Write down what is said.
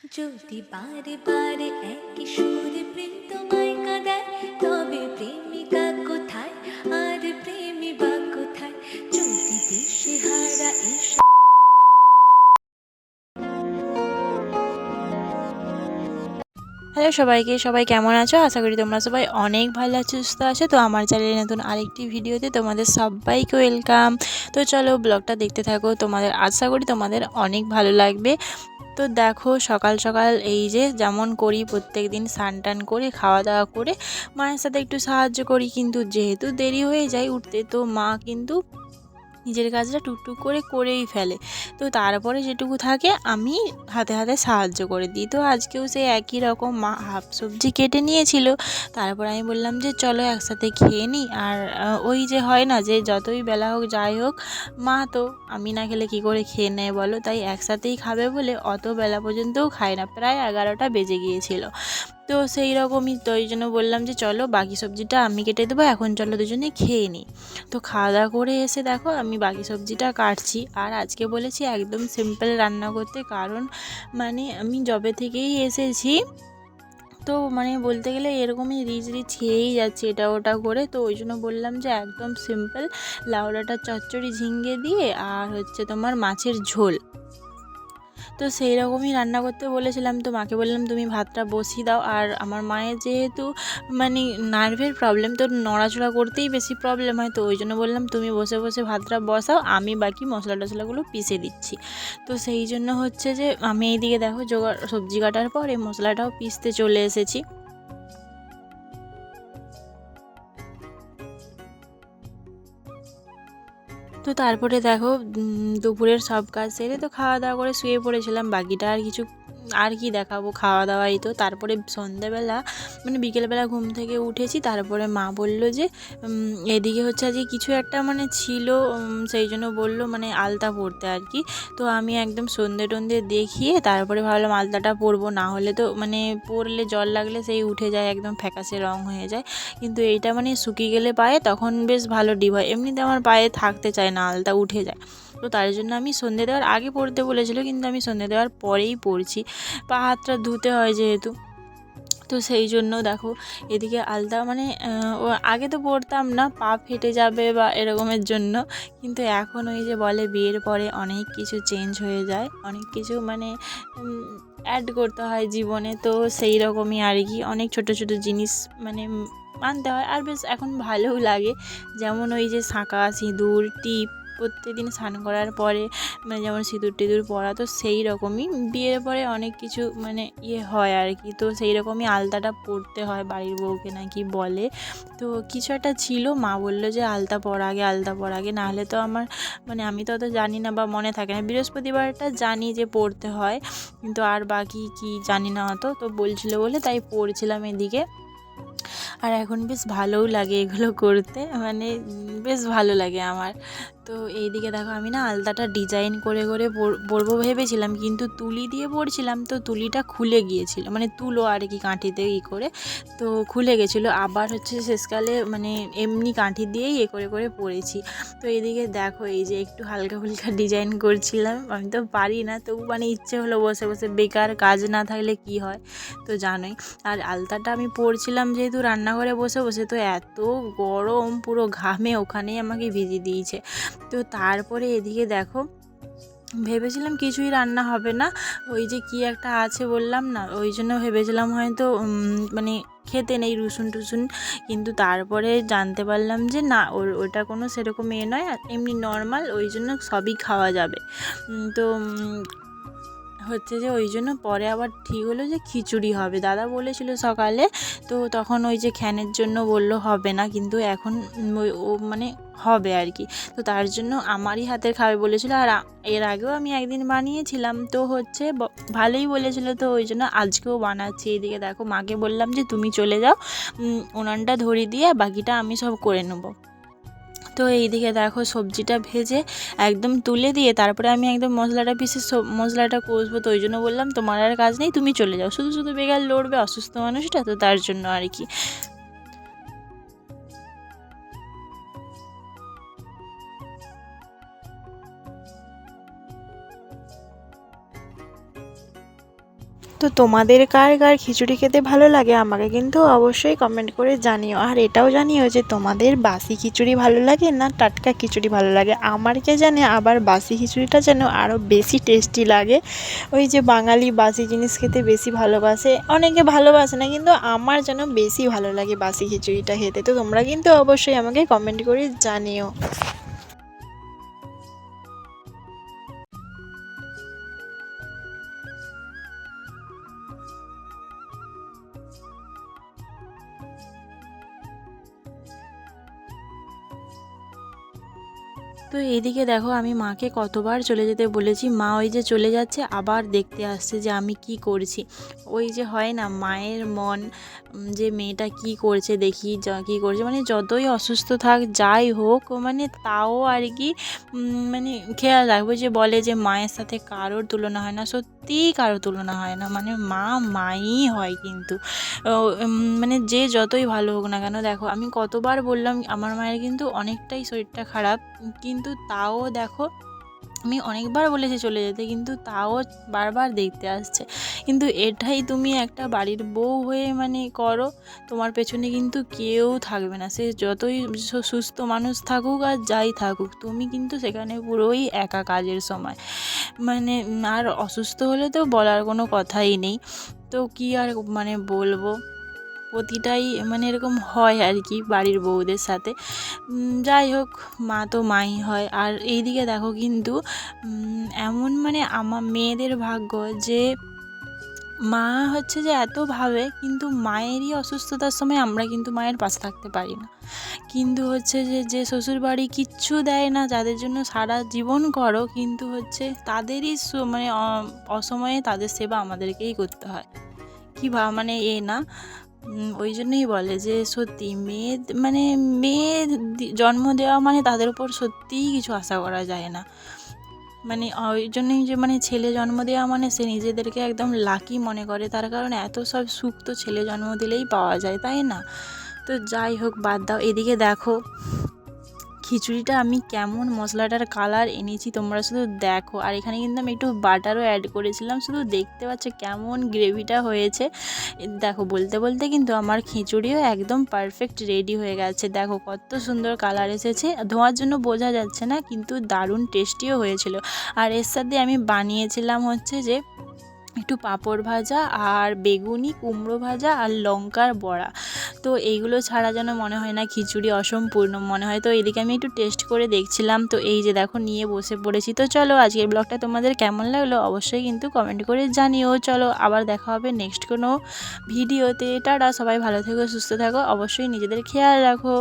যদি বারে বারে একই সুরে প্রেম তোমায় কাঁদায়, তবে প্রেমিকা কোথায় আর প্রেমী বা কোথায়? যদি দিশে হারা এসব। হ্যালো সবাইকে, সবাই কেমন আছো? আশা করি তোমরা সবাই অনেক ভালো আছো, সুস্থ আছো। তো আমার চ্যানেলে নতুন আরেকটি ভিডিওতে তোমাদের সবাইকে ওয়েলকাম। তো চলো ব্লগটা দেখতে থাকো, তোমাদের আশা করি তোমাদের অনেক ভালো লাগবে। তো দেখো সকাল সকাল এই যে যেমন করি প্রত্যেক দিন, স্নান টান করে খাওয়া দাওয়া করে মায়ের সাথে একটু সাহায্য করি, কিন্তু যেহেতু দেরি হয়ে যায় উঠতে, তো মা কিন্তু নিজের কাজটা টুকটুক করে করেই ফেলে। তো তারপরে যেটুকু থাকে আমি হাতে হাতে সাহায্য করে দিই। তো আজকেও সেই একই রকম মা হাফ সবজি কেটে নিয়েছিল। তারপর আমি বললাম যে চলো একসাথে খেয়ে নিই। আর ওই যে হয় না যে যতই বেলা হোক যাই হোক, মা তো আমি না খেলে কী করে খেয়ে নেয় বলো, তাই একসাথেই খাবে বলে অত বেলা পর্যন্তও খায় না, প্রায় 11টা বেজে গিয়েছিল। তো সেই রকমই, তো এই জন্য বললাম যে চলো বাকি সবজিটা আমি কেটে দেবো, এখন চলো দুজনে খেয়ে নিই। তো খাওয়া দাওয়া করে এসে দেখো আমি বাকি সবজিটা কাটছি। আর আজকে বলেছি একদম সিম্পল রান্না করতে, কারণ মানে আমি যবে থেকেই এসেছি, তো মানে বলতে গেলে এরকমই রিচ রিচ খেয়েই যাচ্ছে এটা ওটা করে। তো ওই জন্য বললাম যে একদম সিম্পল লাউ ডাঁটার চচ্চড়ি ঝিঙ্গে দিয়ে আর হচ্ছে তোমার মাছের ঝোল। তো সেই রকমই রান্না করতে বলেছিলাম। তো মাকে বললাম তুমি ভাতটা বসিয়ে দাও। আর আমার মায়ের যেহেতু মানে নার্ভের প্রবলেম, তো নড়াচড়া করতেই বেশি প্রবলেম হয়, তো ওই জন্য বললাম তুমি বসে বসে ভাতটা বসাও, আমি বাকি মশলা টশলাগুলো পিষে দিচ্ছি। তো সেই জন্য হচ্ছে যে আমি এইদিকে দেখো জোগাড় সবজি কাটার পরে মশলাটাও পিষতে চলে এসেছি। তো তারপরে দেখো দুপুরের সব কাজ সেরে তো খাওয়া দাওয়া করে শুয়ে পড়েছিলাম। বাকিটা আর কিছু আর কি দেখাবো, খাওয়া দাওয়াই তো। তারপরে সন্ধেবেলা মানে বিকেলবেলা ঘুম থেকে উঠেছি, তারপরে মা বলল যে এদিকে হচ্ছে আজকে কিছু একটা মানে ছিল, সেই জন্য বললো মানে আলতা পরতে আর কি। তো আমি একদম সন্ধে টন্ধে দেখিয়ে তারপরে ভাবলাম আলতাটা পরবো, না হলে তো মানে পরলে জল লাগলে সেই উঠে যায়, একদম ফ্যাকাশে রং হয়ে যায়। কিন্তু এইটা মানে শুকিয়ে গেলে পায়ে তখন বেশ ভালো ডিপ হয়, এমনিতে আমার পায়ে থাকতে চায় না, আলতা উঠে যায়। তো তার জন্য আমি সন্ধে দেওয়ার আগে পড়তে বলেছিল, কিন্তু আমি সন্ধে দেওয়ার পরেই পড়ছি, পা হাতটা ধুতে হয় যেহেতু। তো সেই জন্য দেখো এদিকে আলতা মানে ও আগে তো পরতাম না, পা ফেটে যাবে বা এরকমের জন্য, কিন্তু এখন ওই যে বলে বিয়ের পরে অনেক কিছু চেঞ্জ হয়ে যায়, অনেক কিছু মানে অ্যাড করতে হয় জীবনে। তো সেই রকমই আর কি, অনেক ছোট ছোট জিনিস মানে মানতে হয়। আর বেশ এখন ভালোও লাগে, যেমন ওই যে শাঁখা সিঁদুর টিপ প্রত্যেকদিন স্নান করার পরে মানে যেমন সিঁদুর টিঁদুর পরা, তো সেই রকমই বিয়ের পরে অনেক কিছু মানে হয় আর কি। তো সেই রকমই আলতাটা পরতে হয়, বাড়ির বউকে নাকি বলে। তো কিছু একটা ছিল, মা বললো যে আলতা পর আগে, আলতা পর আগে, নাহলে তো আমার মানে আমি তো অত জানি না বা মনে থাকে না। বৃহস্পতিবারটা জানি যে পড়তে হয়, কিন্তু আর বাকি কি জানি না অত। তো বলছিল বলে তাই পড়ছিলাম এদিকে। আর এখন বেশ ভালোও লাগে এগুলো করতে, মানে বেশ ভালো লাগে আমার। তো এইদিকে দেখো আমি না আলতাটা ডিজাইন করে করে পরবো ভেবেছিলাম, কিন্তু তুলি দিয়ে পরছিলাম, তো তুলিটা খুলে গিয়েছিল, মানে তুলো আর কি কাঁঠিতে করে, তো খুলে গেছিলো। আবার হচ্ছে শেষকালে মানে এমনি কাঁঠি দিয়েই করে করে পরেছি। তো এদিকে দেখো এই যে একটু হালকা ফুলকা ডিজাইন করছিলাম, আমি তো পারি না, তবু মানে ইচ্ছে হলো বসে বসে, বেকার কাজ না থাকলে কি হয় তো জানোই। আর আলতাটা আমি পরছিলাম যেহেতু রান্নাঘরে বসে বসে, তো এত গরম, পুরো ঘামে ওখানেই আমাকে ভিজিয়ে দিয়েছে। তো তারপরে এদিকে দেখো ভেবেছিলাম কিছুই রান্না হবে না, ওই যে কি একটা আছে বললাম না, ওই জন্য ভেবেছিলাম হয়তো মানে খেতে নেই রসুন টুসুন, কিন্তু তারপরে জানতে পারলাম যে না, ওটা কোনো সেরকম নয়, এমনি নর্মাল, ওই জন্য সবই খাওয়া যাবে। তো হচ্ছে যে ওই জন্য পরে আবার ঠিক হলো যে খিচুড়ি হবে, দাদা বলেছিল সকালে। তো তখন ওই যে খ্যানের জন্য বললো হবে না, কিন্তু এখন ও মানে হবে আর কি। তো তার জন্য আমারই হাতের খাবে বলেছিল। আর এর আগেও আমি একদিন বানিয়েছিলাম, তো হচ্ছে ভালোই বলেছিল, তো ওই জন্য আজকেও বানাচ্ছি। এদিকে দেখো মাকে বললাম যে তুমি চলে যাও, উনানটা ধরিয়ে দিয়ে বাকিটা আমি সব করে নেবো। তো এইদিকে দেখো সবজিটা ভেজে একদম তুলে দিয়ে তারপরে আমি একদম মশলাটা পিষে মশলাটা কষবো। তো ওই জন্য বললাম তোমার আর কাজ নেই, তুমি চলে যাও, শুধু শুধু বেকার লড়বে অসুস্থ মানুষটা, তো তার জন্য আর কি। তো তোমাদের কার কার খিচুড়ি খেতে ভালো লাগে আমাকে কিন্তু অবশ্যই কমেন্ট করে জানিও। আর এটাও জানিও যে তোমাদের বাসি খিচুড়ি ভালো লাগে না টাটকা খিচুড়ি ভালো লাগে। আমার কে জানে আবার বাসি খিচুড়িটা যেন আরও বেশি টেস্টি লাগে। ওই যে বাঙালি বাসি জিনিস খেতে বেশি ভালোবাসে, অনেকে ভালোবাসে না, কিন্তু আমার যেন বেশি ভালো লাগে বাসি খিচুড়িটা খেতে। তো তোমরা কিন্তু অবশ্যই আমাকে কমেন্ট করে জানিও। তো এইদিকে দেখো আমি মাকে কতবার চলে যেতে বলেছি, মা ওই যে চলে যাচ্ছে আবার দেখতে আসছে যে আমি কি করছি। ওই যে হয় না মায়ের মন, যে মেয়েটা কি করছে দেখি কী করছে, মানে যতই অসুস্থ থাক যাই হোক মানে তাও আর কি মানে খেয়াল রাখবো। যে বলে যে মায়ের সাথে কারোর তুলনা হয় না, সত্যিই কারোর তুলনা হয় না, মানে মা মাই হয় কিন্তু। মানে যে যতই ভালো হোক না কেন, দেখো আমি কতবার বললাম আমার মায়ের কিন্তু অনেকটাই শরীরটা খারাপ, কিন্তু তাও দেখো আমি অনেকবার বলেছি চলে যেতে, কিন্তু তাও বারবার দেখতে আসছে। কিন্তু এটাই তুমি একটা বাড়ির বউ হয়ে মানে করো, তোমার পেছনে কিন্তু কেউ থাকবে না, সে যতই সুস্থ মানুষ থাকুক আর যাই থাকুক, তুমি কিন্তু সেখানে পুরোই একা কাজের সময়। মানে আর অসুস্থ হলে তো বলার কোনো কথাই নেই। তো কি আর মানে বলবো, প্রতিটাই মানে এরকম হয় আর কি বাড়ির বউদের সাথে। যাই হোক, মা তো মাই হয়। আর এইদিকে দেখো কিন্তু এমন মানে আমার মেয়েদের ভাগ্য যে মা হচ্ছে যে এত ভাবে, কিন্তু মায়েরই অসুস্থতার সময় আমরা কিন্তু মায়ের পাশে থাকতে পারি না। কিন্তু হচ্ছে যে শ্বশুরবাড়ি কিচ্ছু দেয় না, যাদের জন্য সারা জীবন করো, কিন্তু হচ্ছে তাদেরই মানে অসময়ে তাদের সেবা আমাদেরকেই করতে হয়। কি মানে না, ওই জন্যই বলে যে সত্যি মেয়ে মানে মেয়ে জন্ম দেওয়া মানে তাদের উপর সত্যিই কিছু আশা করা যায় না। মানে ওই জন্যই যে মানে ছেলে জন্ম দেওয়া মানে সে নিজেদেরকে একদম লাকি মনে করে, তার কারণ এত সব সুখ তো ছেলে জন্ম দিলেই পাওয়া যায়, তাই না? তো যাই হোক বাদ দাও। এদিকে দেখো খিচুড়িটা আমি কেমন মশলাটার কালার এনেছি তোমরা শুধু দেখো। আর এখানে কিন্তু আমি একটু বাটারও অ্যাড করেছিলাম, শুধু দেখতে পাচ্ছ কেমন গ্রেভিটা হয়েছে। দেখো বলতে বলতে কিন্তু আমার খিচুড়িও একদম পারফেক্ট রেডি হয়ে গেছে। দেখো কত সুন্দর কালার এসেছে, ধোঁয়ার জন্য বোঝা যাচ্ছে না, কিন্তু দারুণ টেস্টিও হয়েছিল। আর এর সাথে আমি বানিয়েছিলাম হচ্ছে যে একটু পাঁপড় ভাজা আর বেগুনি কুমড়ো ভাজা আর লঙ্কার বড়া। তো এইগুলো ছাড়া যেন মনে হয় না খিচুড়ি অসম্পূর্ণ মনে হয়। তো এদিকে আমি একটু টেস্ট করে দেখছিলাম, তো এই যে দেখো নিয়ে বসে পড়েছি। তো চলো আজকের ব্লগটা তোমাদের কেমন লাগলো অবশ্যই কিন্তু কমেন্ট করে জানিও। চলো আবার দেখা হবে নেক্সট কোনো ভিডিওতে। টাটা, সবাই ভালো থেকো সুস্থ থাকো, অবশ্যই নিজেদের খেয়াল রাখো।